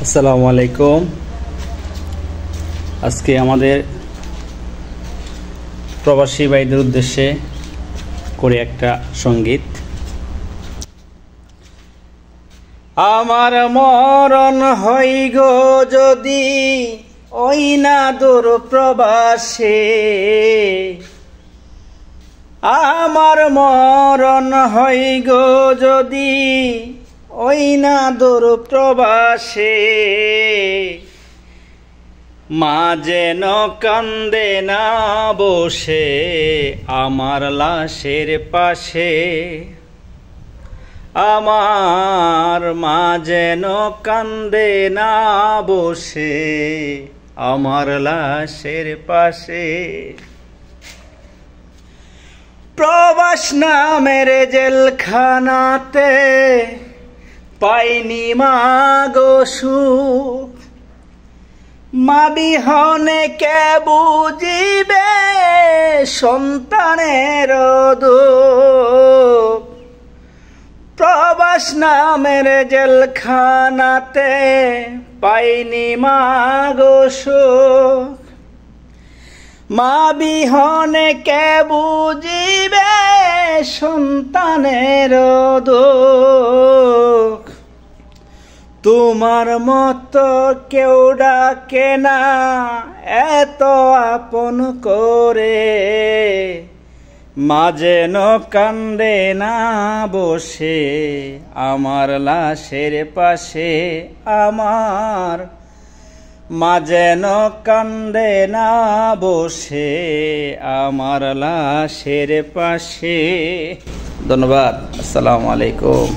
আসসালামু আলাইকুম। আজকে আমাদের প্রবাসী ভাইদের উদ্দেশ্যে করে একটা সঙ্গীত। আমার মরণ হই গো যদি ওই না দূর প্রবাসে, আমার মরণ হই গো যদি ওই না দূর প্রবাসে, মা যেন কান্দে না বসে আমার লাশের পাশে, আমার মা যেন কান্দে না বসে আমার লাশের পাশে। প্রবাস নামের জেলখানাতে পাইনি মা গো সুখ, মা বিহনে কে বুঝিবে সন্তানের দুঃখ। প্রবাস নামের জেলখানাতে পাইনি মা গো সুখ, মা বিহনে কে বুঝিবে সন্তানের দুঃখ। তোমার মতো কেউ ডাকে না এত আপন করে, মা যেন কান্দে না বসে আমার লাশের পাশে, আমার মা যেন কান্দে না বসে আমার লাশের পাশে। ধন্যবাদ। আসসালামু আলাইকুম।